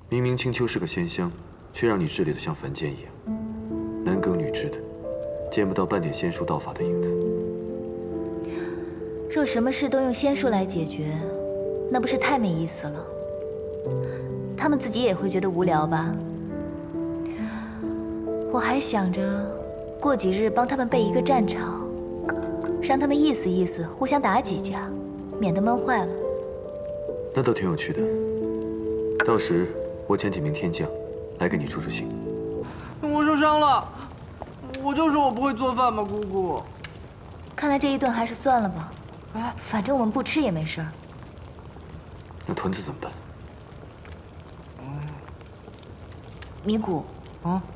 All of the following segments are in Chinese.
明明青丘是个仙乡，却让你治理的像凡间一样，男耕女织的，见不到半点仙术道法的影子。若什么事都用仙术来解决，那不是太没意思了？他们自己也会觉得无聊吧？我还想着，过几日帮他们备一个战场，让他们意思意思，互相打几架，免得闷坏了。那倒挺有趣的。到时我遣几名天将来给你助助兴。我受伤了，我就说我不会做饭嘛，姑姑。看来这一顿还是算了吧。哎，反正我们不吃也没事儿。那团子怎么办？米谷，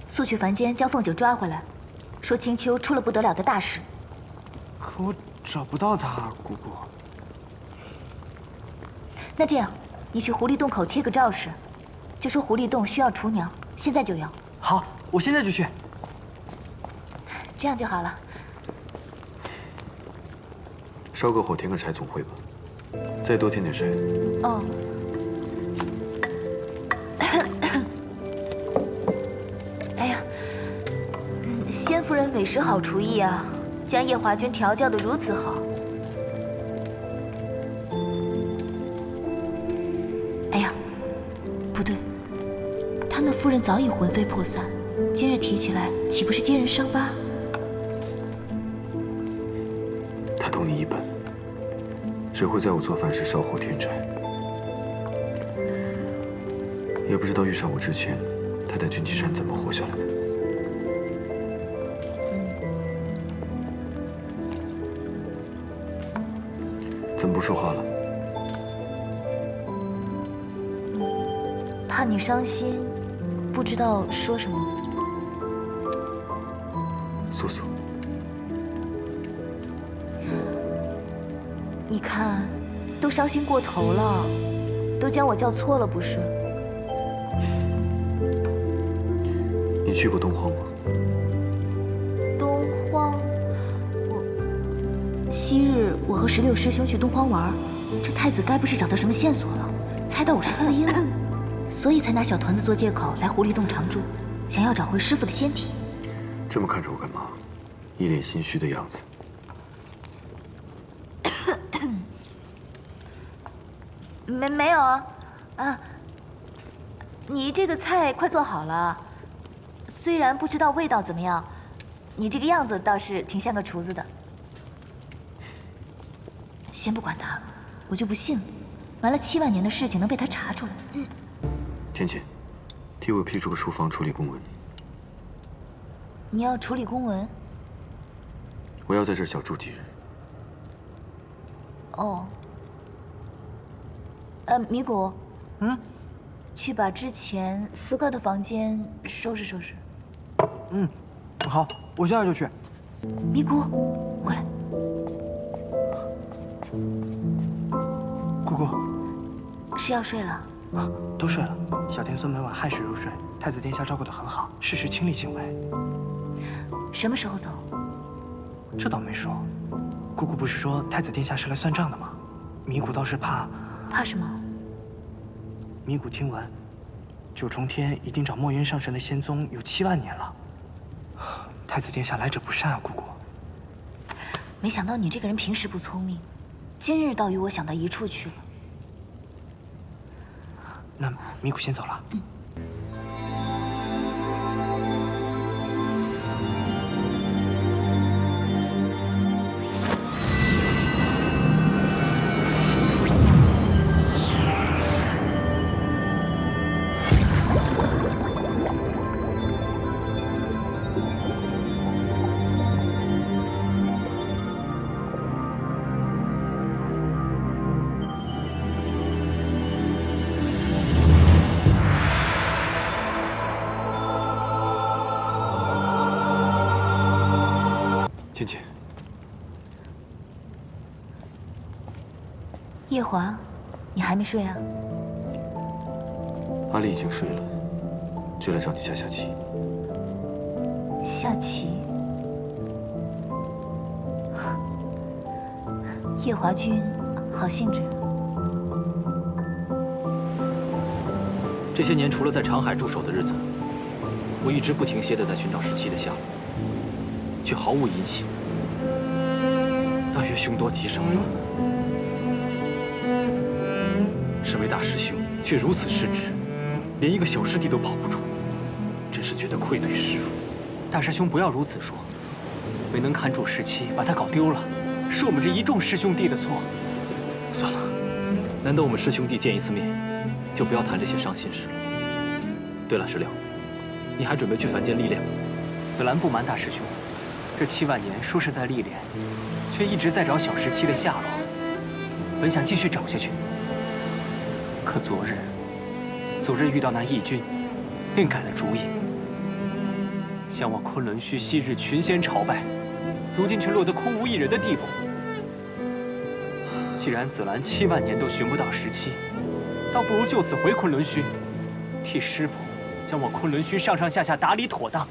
速去凡间将凤九抓回来，说青丘出了不得了的大事。可我找不到他，姑姑。那这样，你去狐狸洞口贴个告示，就说狐狸洞需要厨娘，现在就要。好，我现在就去。这样就好了。烧个火，添个柴总会吧。再多添点水。哦。哎呀，仙夫人委实好厨艺啊，将夜华君调教得如此好。哎呀，不对，他那夫人早已魂飞魄散，今日提起来，岂不是揭人伤疤？他同你一般，只会在我做饭时烧火添柴，也不知道遇上我之前，他在军旗山怎么活下来的。怎么不说话了？怕你伤心，不知道说什么。素素，你看，都伤心过头了，都将我叫错了，不是？你去过东荒吗？东荒，昔日我和16师兄去东荒玩，这太子该不是找到什么线索了，猜到我是司音了，所以才拿小团子做借口来狐狸洞常住，想要找回师傅的仙体。这么看着我干嘛？一脸心虚的样子。没有啊，你这个菜快做好了，虽然不知道味道怎么样，你这个样子倒是挺像个厨子的。先不管他，我就不信了，瞒了7万年的事情能被他查出来。浅浅，替我批出个书房处理公文。你要处理公文？我要在这儿小住几日。哦。米谷，去把之前四哥的房间收拾收拾。好，我现在就去。米谷，过来。姑姑，是要睡了？都睡了。小天孙每晚亥时入睡，太子殿下照顾得很好，事事亲力亲为。什么时候走？这倒没说。姑姑不是说太子殿下是来算账的吗？米谷倒是怕。怕什么？米谷听闻，九重天已定找墨渊上神的仙宗有7万年了。太子殿下来者不善啊，姑姑。没想到你这个人平时不聪明，今日倒与我想到一处去了。那米谷先走了。浅浅，夜华，你还没睡啊？阿丽已经睡了，就来找你下棋。下棋？夜华君，好兴致。这些年，除了在长海驻守的日子，我一直不停歇地在寻找17的下落，却毫无音信。大约凶多吉少了。身为大师兄，却如此失职，连一个小师弟都保不住，真是觉得愧对师父。大师兄不要如此说，没能看住17，把他搞丢了，是我们这一众师兄弟的错。算了，难得我们师兄弟见一次面，就不要谈这些伤心事了。对了，石榴，你还准备去凡间历练吗？紫兰不瞒大师兄，这7万年说是在历练，却一直在找小17的下落。本想继续找下去，可昨日遇到那义军，便改了主意，想往昆仑虚昔日群仙朝拜，如今却落得空无一人的地步。既然紫兰7万年都寻不到17，倒不如就此回昆仑虚，替师傅将我昆仑虚上上下下打理妥当。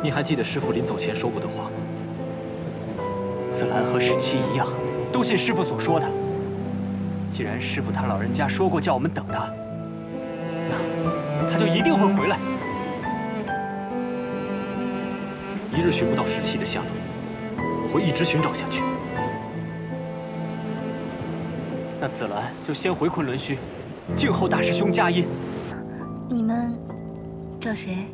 你还记得师父临走前说过的话吗？紫兰和17一样，都信师父所说的。既然师父他老人家说过叫我们等他，那他就一定会回来。一日寻不到17的下落，我会一直寻找下去。那紫兰就先回昆仑虚，静候大师兄佳音。你们找谁？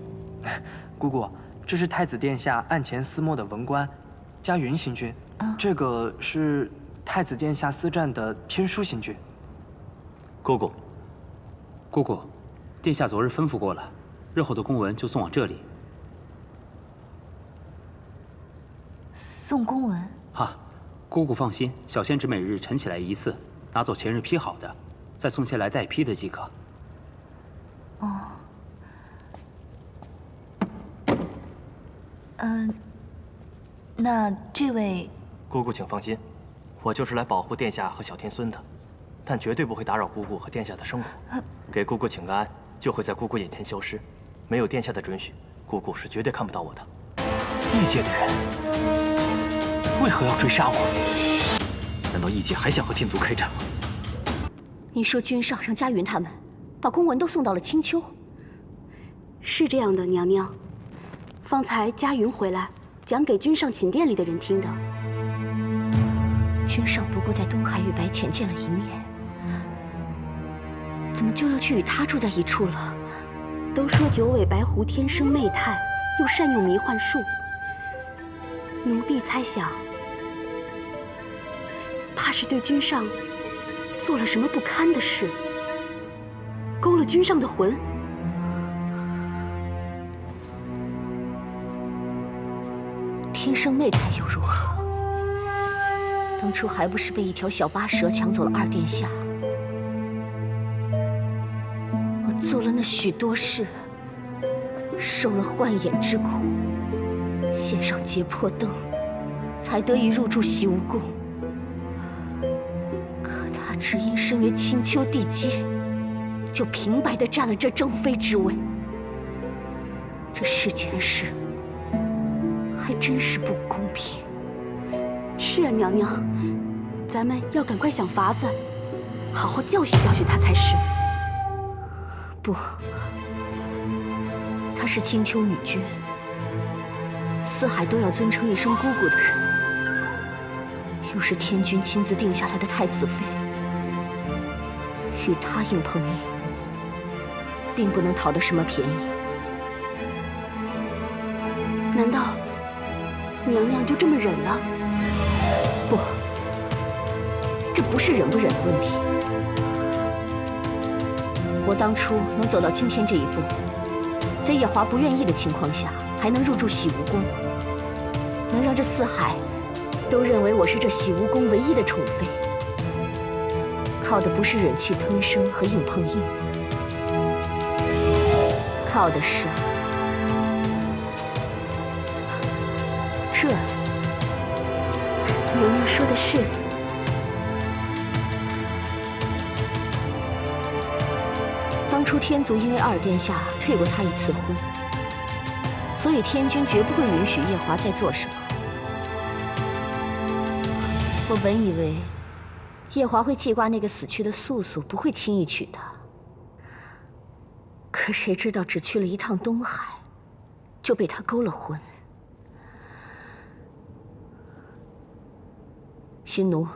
姑姑，这是太子殿下案前私墨的文官，嘉云星君。这个是太子殿下私占的天书星君。姑姑，殿下昨日吩咐过了，日后的公文就送往这里。送公文？哈，姑姑放心，小仙只每日晨起来一次，拿走前日批好的，再送些来代批的即可。哦。那这位姑姑请放心，我就是来保护殿下和小天孙的，但绝对不会打扰姑姑和殿下的生活。给姑姑请个安，就会在姑姑眼前消失。没有殿下的准许，姑姑是绝对看不到我的。异界的人为何要追杀我？难道异界还想和天族开战吗？你说君上让嘉云他们把公文都送到了青丘？是这样的，娘娘。方才嘉云回来讲给君上寝殿里的人听的。君上不过在东海与白浅见了一面，怎么就要去与他住在一处了？都说九尾白狐天生媚态，又善用迷幻术。奴婢猜想，怕是对君上做了什么不堪的事，勾了君上的魂。天生媚态又如何？当初还不是被一条小巴蛇抢走了二殿下？我做了那许多事，受了幻眼之苦，献上劫魄灯，才得以入住洗梧宫。可他只因身为青丘地阶，就平白地占了这正妃之位。这世间事还真是不公平。是啊，娘娘，咱们要赶快想法子，好好教训教训他才是。不，她是青丘女君，四海都要尊称一声姑姑的人，又是天君亲自定下来的太子妃，与她硬碰硬，并不能讨得什么便宜。难道娘娘就这么忍了？不，这不是忍不忍的问题。我当初能走到今天这一步，在夜华不愿意的情况下，还能入住洗梧宫，能让这四海都认为我是这洗梧宫唯一的宠妃，靠的不是忍气吞声和硬碰硬，靠的是这。娘娘说的是。当初天族因为二殿下退过他一次婚，所以天君绝不会允许夜华再做什么。我本以为夜华会记挂那个死去的素素，不会轻易娶她。可谁知道，只去了一趟东海，就被他勾了魂。新奴，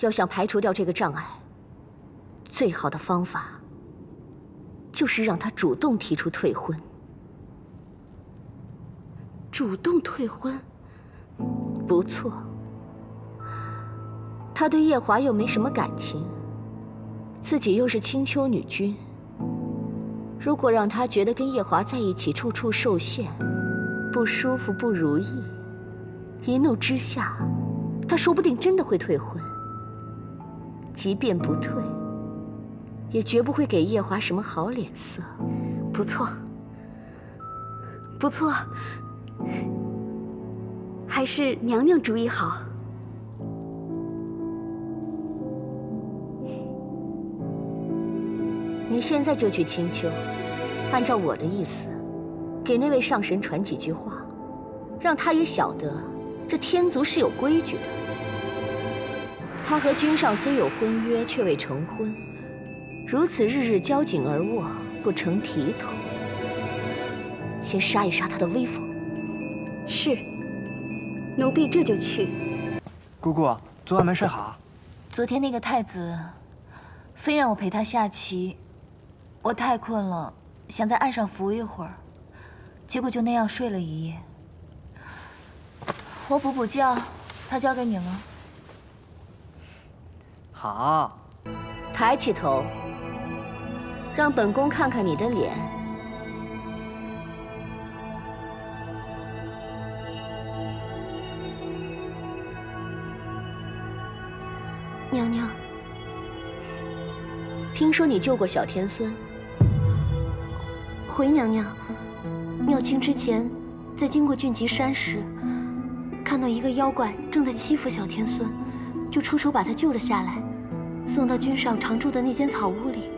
要想排除掉这个障碍，最好的方法就是让他主动提出退婚。主动退婚？不错。他对夜华又没什么感情，自己又是青丘女君。如果让他觉得跟夜华在一起处处受限，不舒服、不如意，一怒之下，他说不定真的会退婚。即便不退，也绝不会给夜华什么好脸色。不错，不错，还是娘娘主意好。你现在就去青丘，按照我的意思，给那位上神传几句话，让他也晓得这天族是有规矩的。他和君上虽有婚约，却未成婚，如此日日交颈而卧，不成体统。先杀一杀他的威风。是，奴婢这就去。姑姑，昨晚没睡好？昨天那个太子，非让我陪他下棋，我太困了，想在岸上伏一会儿，结果就那样睡了一夜。我补觉，他交给你了。好。抬起头，让本宫看看你的脸。娘娘，听说你救过小天孙。回娘娘，妙清之前在经过俊极山时，看到一个妖怪正在欺负小天孙，就出手把他救了下来，送到君上常住的那间草屋里。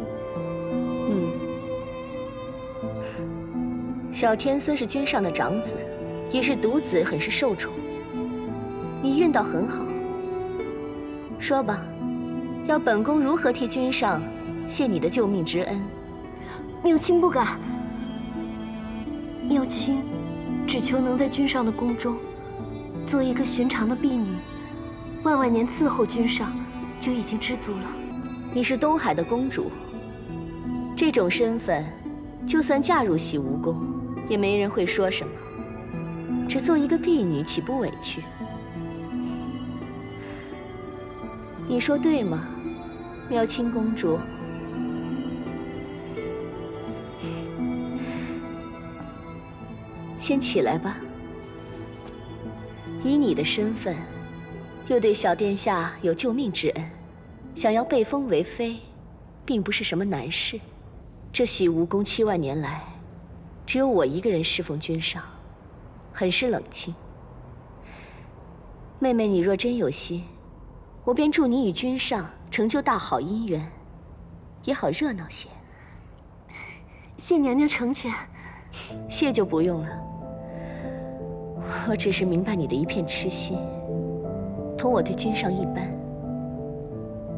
小天孙是君上的长子，也是独子，很是受宠。你运道很好。说吧，要本宫如何替君上谢你的救命之恩？妙清不敢。妙清只求能在君上的宫中做一个寻常的婢女，万万年伺候君上就已经知足了。你是东海的公主，这种身份，就算嫁入洗梧宫，也没人会说什么。只做一个婢女，岂不委屈？你说对吗，妙清公主？先起来吧。以你的身份，又对小殿下有救命之恩，想要被封为妃，并不是什么难事。这洗梧宫7万年来，只有我一个人侍奉君上，很是冷清。妹妹，你若真有心，我便祝你与君上成就大好姻缘，也好热闹些。谢娘娘成全。谢就不用了，我只是明白你的一片痴心，同我对君上一般，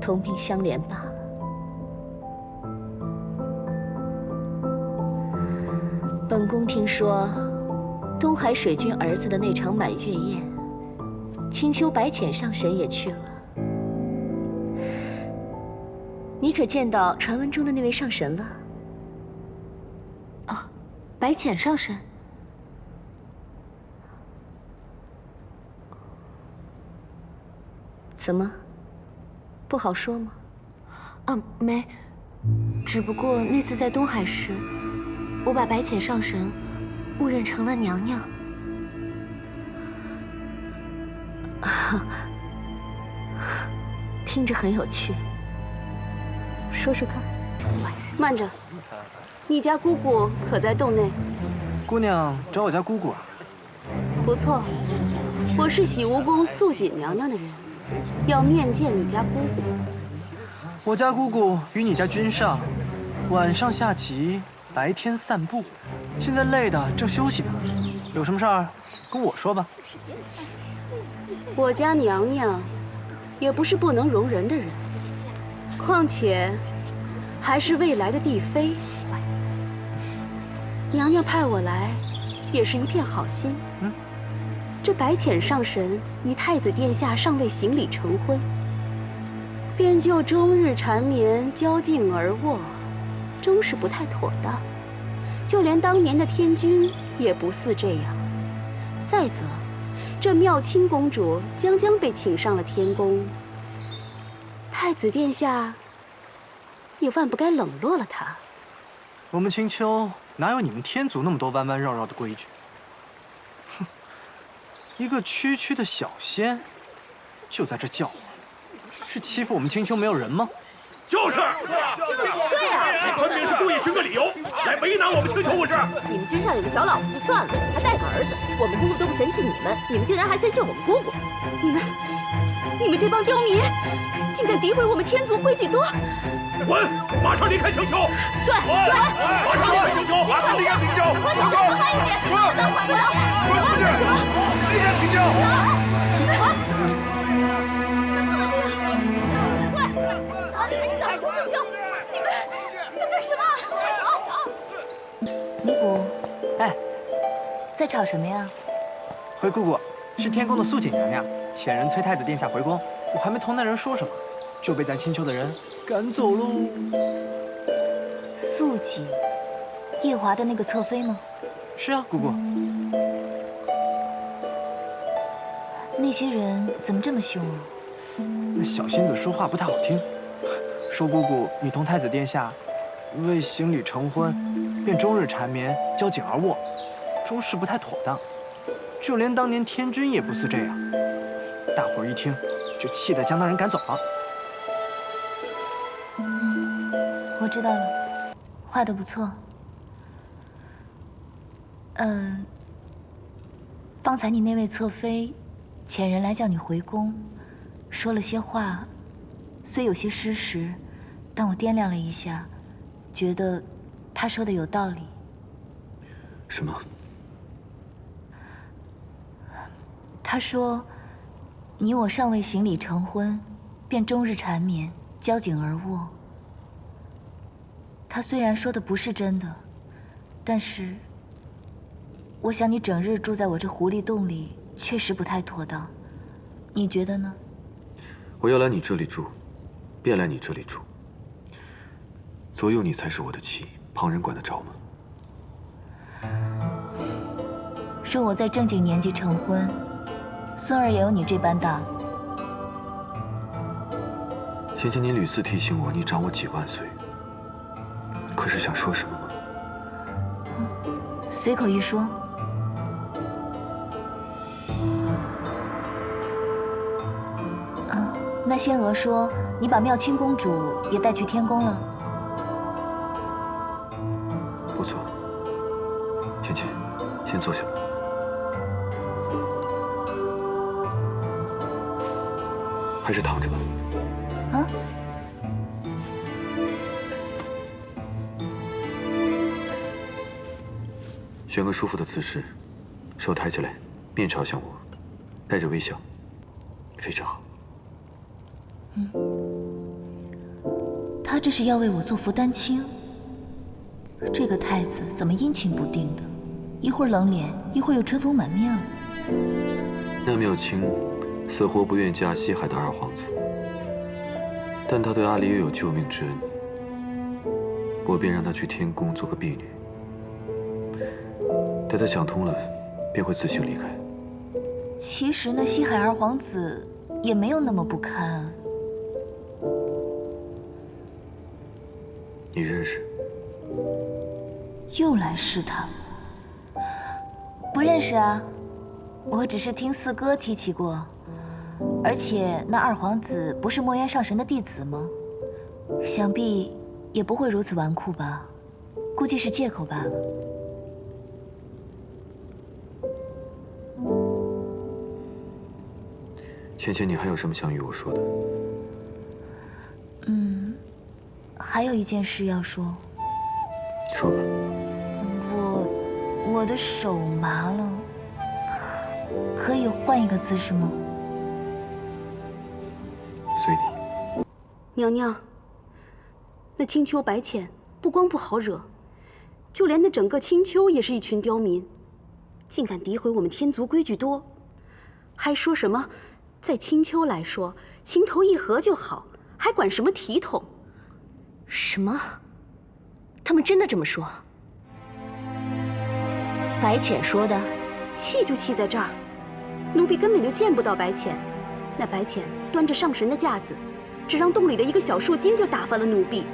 同病相怜罢了。本宫听说，东海水君儿子的那场满月宴，青丘白浅上神也去了。你可见到传闻中的那位上神了？哦，白浅上神。怎么，不好说吗？没，只不过那次在东海时，我把白浅上神误认成了娘娘。听着很有趣，说说看。慢着，你家姑姑可在洞内？姑娘找我家姑姑啊？不错，我是洗梧宫素锦娘娘的人，要面见你家姑姑。我家姑姑与你家君上，晚上下棋，白天散步，现在累的正休息呢。有什么事儿跟我说吧。我家娘娘也不是不能容人的人。况且，还是未来的帝妃。娘娘派我来，也是一片好心。这白浅上神与太子殿下尚未行礼成婚，便就终日缠绵交颈而卧，终是不太妥当。就连当年的天君也不似这样。再则，这妙清公主将被请上了天宫，太子殿下也万不该冷落了她。我们青丘哪有你们天族那么多弯弯绕绕的规矩？哼，一个区区的小仙，就在这叫唤，是欺负我们青丘没有人吗？就是，对啊，你分明是故意寻个理由来为难我们青丘，不是？你们君上有个小老婆就算了，还带个儿子，我们姑姑都不嫌弃你们，你们竟然还嫌弃我们姑姑。你们这帮刁民，竟敢诋毁我们天族规矩多！滚！马上离开青丘！对，马上离开青丘！马上离开青丘！快走，快一点！滚！滚出去！离开青丘！赶出青丘！你们要干什么？尼古，哎，在吵什么呀？回姑姑，是天宫的素锦娘娘遣人催太子殿下回宫，我还没同那人说什么，就被咱青丘的人赶走喽。素锦，夜华的那个侧妃吗？是啊，姑姑。那些人怎么这么凶啊？那小仙子说话不太好听，说姑姑你同太子殿下为行礼成婚，便终日缠绵交颈而卧，终是不太妥当。就连当年天君也不似这样。大伙儿一听，就气得将那人赶走了。我知道了，画得不错。方才你那位侧妃遣人来叫你回宫，说了些话，虽有些失实，但我掂量了一下，觉得她说的有道理。什么？她说，你我尚未行礼成婚，便终日缠绵，交颈而卧。她虽然说的不是真的，但是，我想你整日住在我这狐狸洞里，确实不太妥当。你觉得呢？我要来你这里住，便来你这里住。左右你才是我的妻，旁人管得着吗？若我在正经年纪成婚，孙儿也有你这般大了。先前你屡次提醒我，你长我几万岁，可是想说什么吗？随口一说。那仙娥说你把妙清公主也带去天宫了。不错，芊芊，先坐下吧。还是躺着吧。啊？选个舒服的姿势，手抬起来，面朝向我，带着微笑，非常好。他这是要为我做福丹青。这个太子怎么阴晴不定的，一会儿冷脸，一会儿又春风满面了。那妙清死活不愿嫁西海的二皇子，但他对阿离又有救命之恩，我便让他去天宫做个婢女。待他想通了，便会自行离开。其实那西海二皇子也没有那么不堪。你认识？又来试探？不认识啊，我只是听四哥提起过。而且那二皇子不是墨渊上神的弟子吗？想必也不会如此纨绔吧，估计是借口罢了。芊芊，你还有什么想与我说的？还有一件事要说。说吧。我的手麻了，可以换一个姿势吗？娘娘，那青丘白浅不光不好惹，就连那整个青丘也是一群刁民，竟敢诋毁我们天族规矩多，还说什么在青丘来说情投意合就好，还管什么体统？什么？他们真的这么说？白浅说的？气就气在这儿，奴婢根本就见不到白浅，那白浅端着上神的架子，只让洞里的一个小树精就打发了奴婢，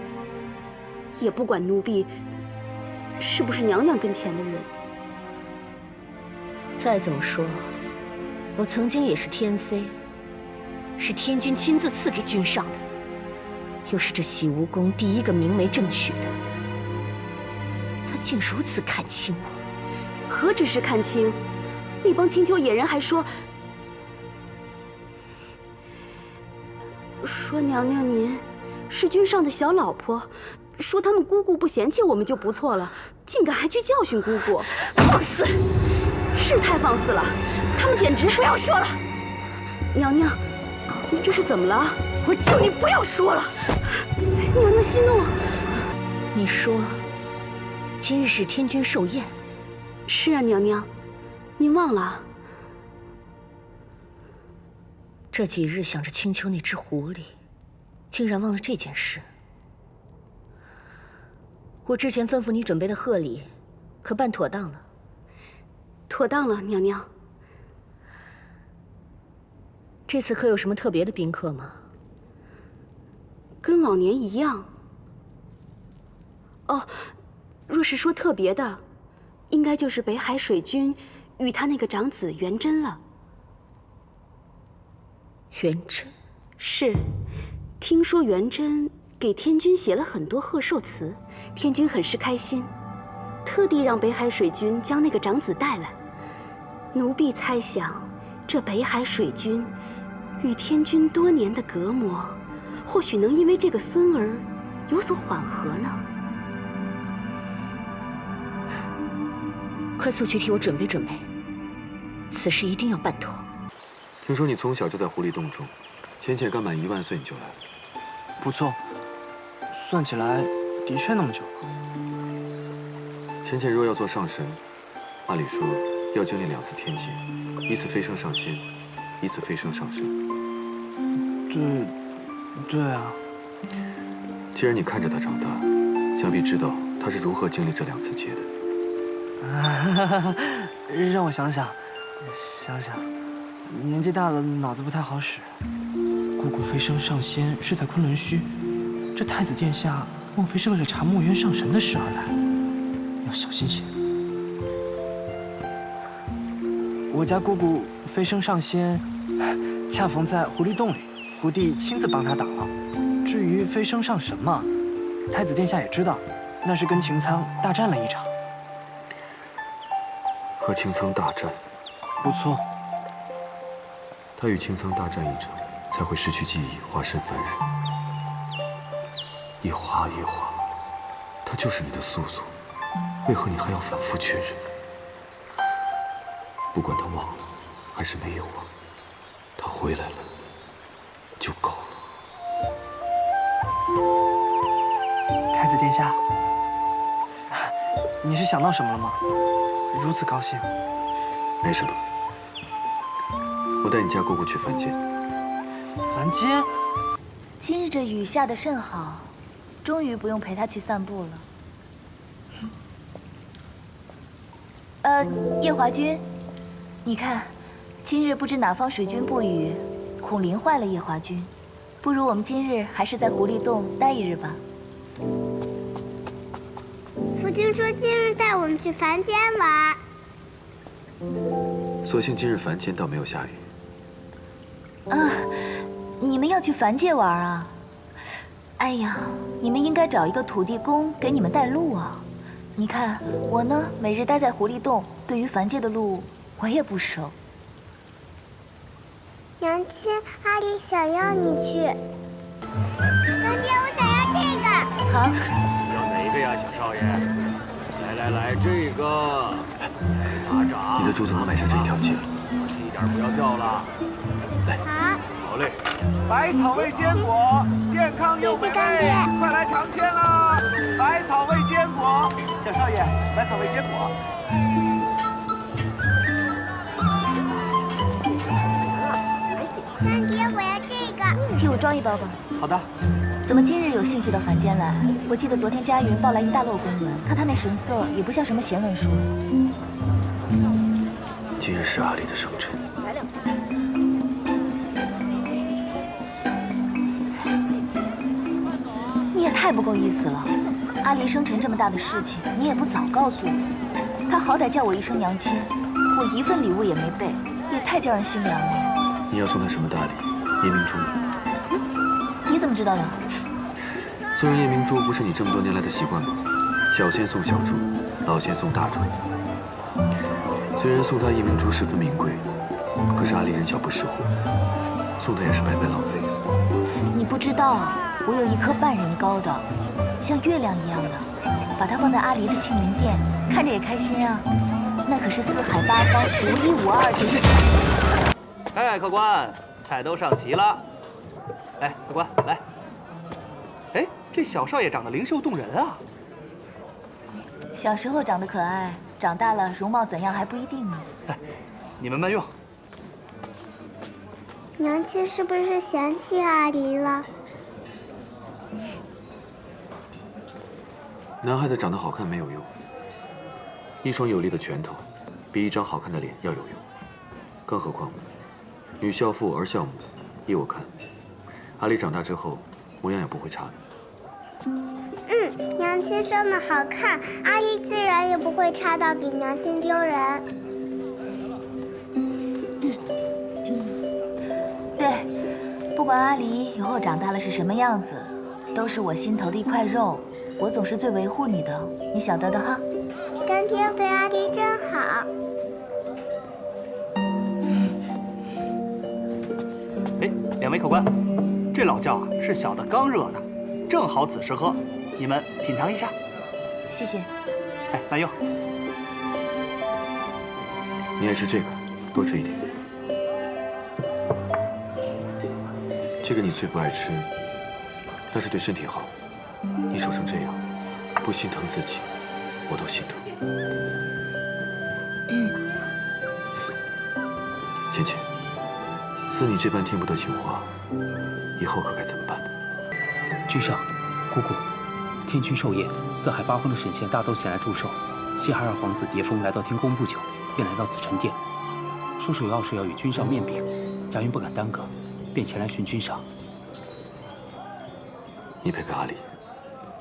也不管奴婢是不是娘娘跟前的人。再怎么说，我曾经也是天妃，是天君亲自赐给君上的，又是这洗梧宫第一个明媒正娶的，他竟如此看轻我，何止是看轻，那帮青丘野人还说娘娘您是君上的小老婆，说他们姑姑不嫌弃我们就不错了，竟敢还去教训姑姑，放肆！是太放肆了，他们简直……不要说了，娘娘，你这是怎么了？我叫你不要说了。娘娘息怒。你说今日是天君寿宴？是啊，娘娘，您忘了？这几日想着青丘那只狐狸，竟然忘了这件事。我之前吩咐你准备的贺礼，可办妥当了？妥当了，娘娘。这次可有什么特别的宾客吗？跟往年一样。哦，若是说特别的，应该就是北海水君与他那个长子元贞了。元贞？是，听说元贞给天君写了很多贺寿词，天君很是开心，特地让北海水君将那个长子带来。奴婢猜想，这北海水君与天君多年的隔膜，或许能因为这个孙儿有所缓和呢。快速去替我准备准备，此事一定要办妥。听说你从小就在狐狸洞中，浅浅刚满1万岁你就来了。不错，算起来的确那么久了。浅浅若要做上神，按理说要经历2次天劫，一次飞升上仙，一次飞升上神。对啊。既然你看着他长大，想必知道他是如何经历这2次劫的。让我想想，年纪大了，脑子不太好使。姑姑飞升上仙是在昆仑虚，这太子殿下莫非是为了查墨渊上神的事而来？要小心些。我家姑姑飞升上仙，恰逢在狐狸洞里，狐帝亲自帮她挡了。至于飞升上神嘛，太子殿下也知道，那是跟擎苍大战了一场。和擎苍大战？不错。他与擎苍大战一场，才会失去记忆，化身凡人。一华，他就是你的素素，为何你还要反复确认？不管他忘了还是没有忘，他回来了就够了。太子殿下，你是想到什么了吗？如此高兴？没什么，我带你家姑姑去凡间。凡间？今日这雨下得甚好，终于不用陪他去散步了。夜华君，你看，今日不知哪方水军布雨，恐淋坏了夜华君。不如我们今日还是在狐狸洞待一日吧。夫君说今日带我们去凡间玩。所幸今日凡间倒没有下雨。啊，你们要去凡界玩啊？哎呀，你们应该找一个土地公给你们带路啊。你看我呢，每日待在狐狸洞，对于凡界的路我也不熟。娘亲，阿里想要你去。娘亲，我想要这个。好。要哪个呀，小少爷？来，这个。拿着啊！你的珠子能买下这一条街了。小心一点，不要掉了。来。好。好嘞。百草味坚果，健康又美味，快来尝鲜啦！百草味坚果，小少爷，百草味坚果。干爹，我要这个。替我装一包吧。好的。怎么今日有兴趣到凡间来？我记得昨天佳云报来一大摞公文，看他那神色，也不像什么闲文书。今日是阿离的生辰。你也太不够意思了！阿离生辰这么大的事情，你也不早告诉我。他好歹叫我一声娘亲，我一份礼物也没备，也太叫人心凉了。你要送他什么大礼？夜明珠。你怎么知道的？送人夜明珠不是你这么多年来的习惯吗？小仙送小珠，老仙送大珠。虽然送他夜明珠十分名贵，可是阿离人小不识货，送他也是白白浪费。你不知道，我有一颗半人高的，像月亮一样的，把它放在阿离的庆云殿，看着也开心啊。那可是四海八方独一无二的。哎，客官，菜都上齐了。来，客官，来。哎，这小少爷长得灵秀动人啊。小时候长得可爱，长大了容貌怎样还不一定呢。你们慢用。娘亲是不是嫌弃阿离了？男孩子长得好看没有用，一双有力的拳头比一张好看的脸要有用。更何况，女孝父儿孝母，依我看，阿离长大之后模样也不会差的。娘亲生得好看，阿离自然也不会差到给娘亲丢人。对，不管阿离以后长大了是什么样子，都是我心头的一块肉，我总是最维护你的，你晓得的哈。干爹对阿离真好。哎，两位客官，这老窖啊是小的刚热的，正好此时喝，你们品尝一下。谢谢。哎，慢用。你爱吃这个，多吃一点。这个你最不爱吃，但是对身体好。你瘦成这样，不心疼自己，我都心疼。芊芊，似你这般听不得情话，以后可该怎么办呢？君上，姑姑，天君寿宴，四海八方的神仙大都前来祝寿。西海二皇子蝶峰来到天宫不久，便来到此陈殿，说是有要事要与君上面禀。佳云不敢耽搁，便前来寻君上。你陪陪阿离，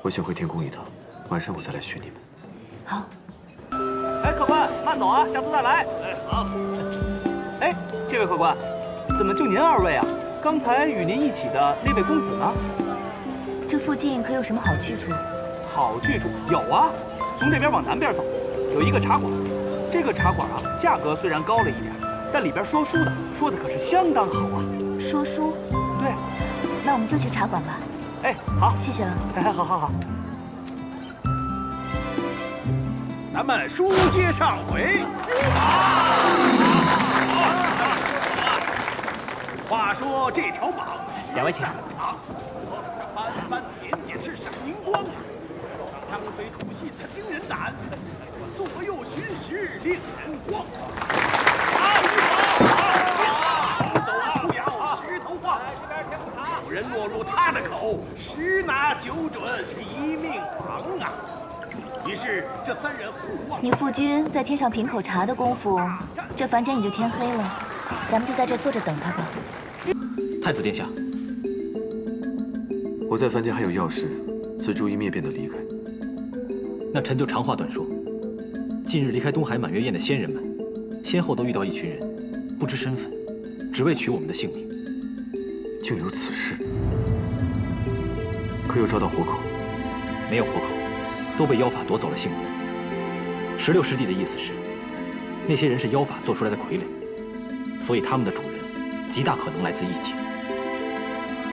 我先回天宫一趟，晚上我再来寻你们。好。哎，客官，慢走啊，下次再来。哎，好。哎，这位客官，怎么就您二位啊？刚才与您一起的那位公子呢？这附近可有什么好去处？好去处有啊，从这边往南边走，有一个茶馆。这个茶馆啊，价格虽然高了一点，但里边说书的说的可是相当好啊。说书？对。那我们就去茶馆吧。哎，好，谢谢了。哎，好好好。咱们书接上回。话说这条蟒，两位请。斑斑点点是闪银光啊！张嘴吐信它惊人胆，左右寻时令人慌。抖树摇，石头晃，有人落入他的口，十拿九准，是一命亡啊！于是这三人互望。你父君在天上品口茶的功夫，这凡间也就天黑了，咱们就在这坐着等他吧。太子殿下，我在凡间还有要事，此珠一灭便得离开。那臣就长话短说。近日离开东海满月宴的仙人们，先后都遇到一群人，不知身份，只为取我们的性命。竟有此事？可有抓到活口？没有活口，都被妖法夺走了性命。16师弟的意思是，那些人是妖法做出来的傀儡，所以他们的主人极大可能来自异界。